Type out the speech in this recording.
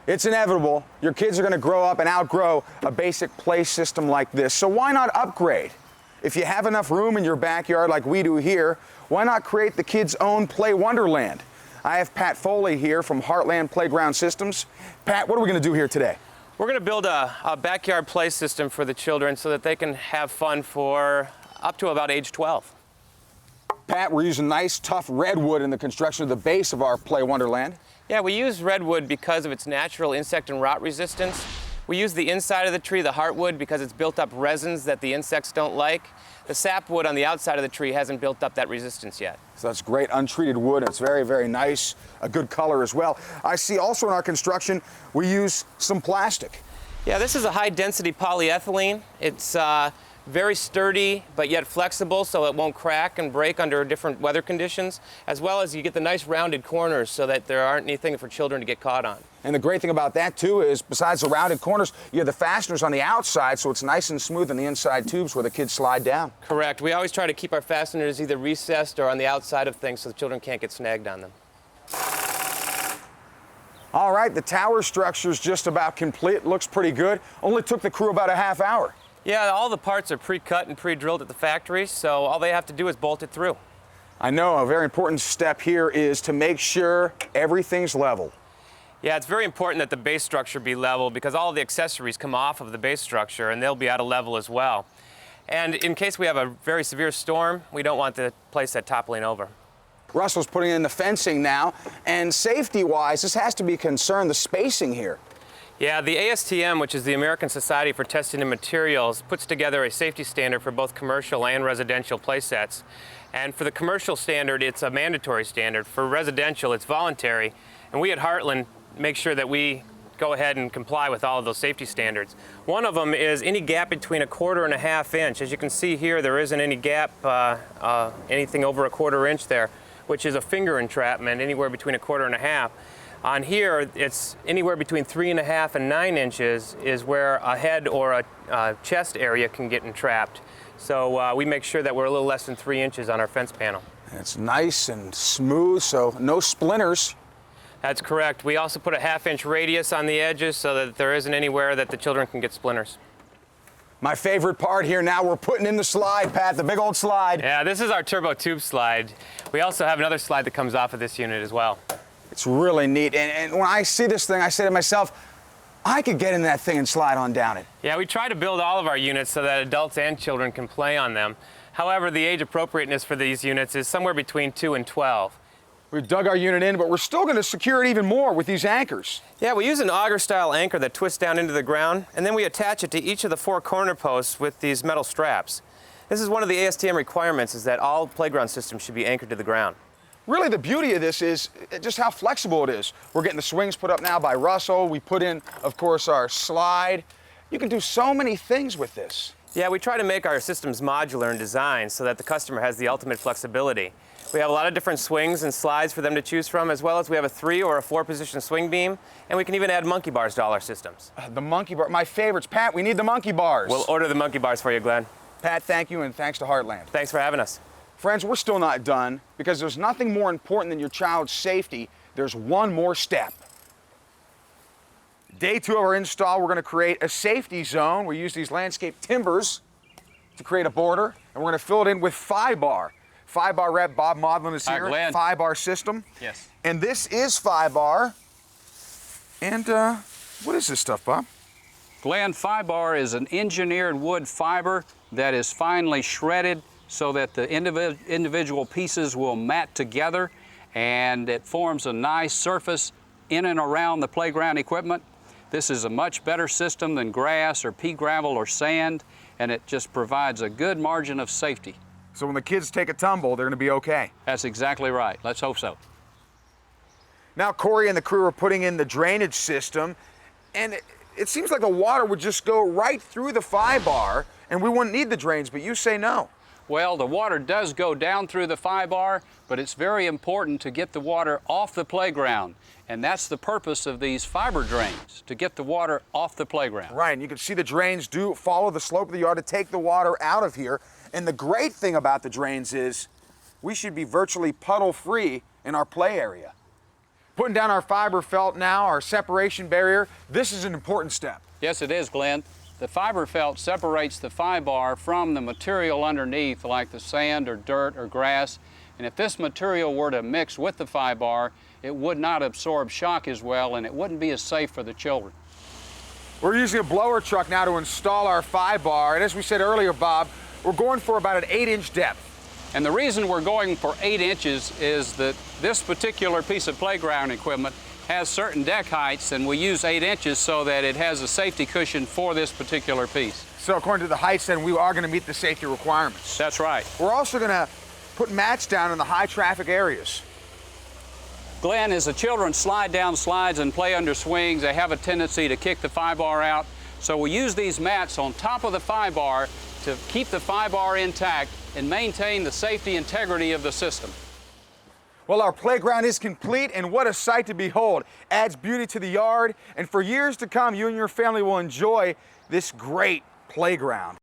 It's inevitable. Your kids are going to grow up and outgrow a basic play system like this. So why not upgrade? If you have enough room in your backyard like we do here, why not create the kids' own play wonderland? I have Pat Foley here from Heartland Playground Systems. Pat, what are we going to do here today? We're going to build a backyard play system for the children so that they can have fun for up to about age 12. Pat, we're using nice, tough redwood in the construction of the base of our play wonderland. Yeah, we use redwood because of its natural insect and rot resistance. We use the inside of the tree, the heartwood, because it's built up resins that the insects don't like. The sapwood on the outside of the tree hasn't built up that resistance yet. So that's great untreated wood. It's very, very nice, a good color as well. I see also in our construction, we use some plastic. Yeah, this is a high-density polyethylene. It's very sturdy, but yet flexible, so it won't crack and break under different weather conditions, as well as you get the nice rounded corners so that there aren't anything for children to get caught on. And the great thing about that, too, is besides the rounded corners, you have the fasteners on the outside, so it's nice and smooth on the inside tubes where the kids slide down. Correct. We always try to keep our fasteners either recessed or on the outside of things so the children can't get snagged on them. All right, the tower structure is just about complete. Looks pretty good. Only took the crew about a half hour. Yeah, all the parts are pre-cut and pre-drilled at the factory, so all they have to do is bolt it through. I know a very important step here is to make sure everything's level. Yeah, it's very important that the base structure be level because all of the accessories come off of the base structure and they'll be out of level as well. And in case we have a very severe storm, we don't want the place that toppling over. Russell's putting in the fencing now, and safety-wise, this has to be a concern, the spacing here. Yeah, the ASTM, which is the American Society for Testing and Materials, puts together a safety standard for both commercial and residential play sets. And for the commercial standard, it's a mandatory standard. For residential, it's voluntary. And we at Heartland make sure that we go ahead and comply with all of those safety standards. One of them is any gap between 1/4 and 1/2 inch. As you can see here, there isn't any gap, anything over 1/4 inch there, which is a finger entrapment, anywhere between 1/4 and 1/2. On here, it's anywhere between 3.5 and 9 inches is where a head or a chest area can get entrapped. So we make sure that we're a little less than 3 inches on our fence panel. It's nice and smooth, so no splinters. That's correct. We also put a 1/2 inch radius on the edges so that there isn't anywhere that the children can get splinters. My favorite part here now, we're putting in the slide, Pat, the big old slide. Yeah, this is our turbo tube slide. We also have another slide that comes off of this unit as well. It's really neat, and when I see this thing, I say to myself, I could get in that thing and slide on down it. Yeah, we try to build all of our units so that adults and children can play on them. However, the age appropriateness for these units is somewhere between 2 and 12. We've dug our unit in, but we're still going to secure it even more with these anchors. Yeah, we use an auger-style anchor that twists down into the ground, and then we attach it to each of the 4 corner posts with these metal straps. This is one of the ASTM requirements, is that all playground systems should be anchored to the ground. Really, the beauty of this is just how flexible it is. We're getting the swings put up now by Russell. We put in, of course, our slide. You can do so many things with this. Yeah, we try to make our systems modular in design so that the customer has the ultimate flexibility. We have a lot of different swings and slides for them to choose from, as well as we have a 3 or a 4 position swing beam, and we can even add monkey bars to all our systems. The monkey bar, my favorites. Pat, we need the monkey bars. We'll order the monkey bars for you, Glenn. Pat, thank you, and thanks to Heartland. Thanks for having us. Friends, we're still not done because there's nothing more important than your child's safety. There's one more step. Day 2 of our install, we're going to create a safety zone. We use these landscape timbers to create a border, and we're going to fill it in with 5-bar. 5-bar rep, Bob Maudlin is here. 5-bar system. Yes. And this is 5-bar. And what is this stuff, Bob? Glenn, 5-bar is an engineered wood fiber that is finely shredded so that the individual pieces will mat together, and it forms a nice surface in and around the playground equipment. This is a much better system than grass or pea gravel or sand, and it just provides a good margin of safety. So when the kids take a tumble, they're going to be okay. That's exactly right. Let's hope so. Now Corey and the crew are putting in the drainage system, and it seems like the water would just go right through the 5-bar, and we wouldn't need the drains, but you say no. Well, the water does go down through the 5-bar, but it's very important to get the water off the playground. And that's the purpose of these fiber drains, to get the water off the playground. Right, and you can see the drains do follow the slope of the yard to take the water out of here. And the great thing about the drains is we should be virtually puddle-free in our play area. Putting down our fiber felt now, our separation barrier, this is an important step. Yes, it is, Glenn. The fiber felt separates the fiber from the material underneath, like the sand or dirt or grass. And if this material were to mix with the fiber, it would not absorb shock as well, and it wouldn't be as safe for the children. We're using a blower truck now to install our fiber, and as we said earlier, Bob, we're going for about an 8-inch depth. And the reason we're going for 8 inches is that this particular piece of playground equipment has certain deck heights, and we use 8 inches so that it has a safety cushion for this particular piece. So according to the heights, then we are going to meet the safety requirements. That's right. We're also going to put mats down in the high traffic areas. Glenn, as the children slide down slides and play under swings, they have a tendency to kick the fiber out. So we use these mats on top of the fiber to keep the fiber intact and maintain the safety integrity of the system. Well, our playground is complete, and what a sight to behold. Adds beauty to the yard, and for years to come, you and your family will enjoy this great playground.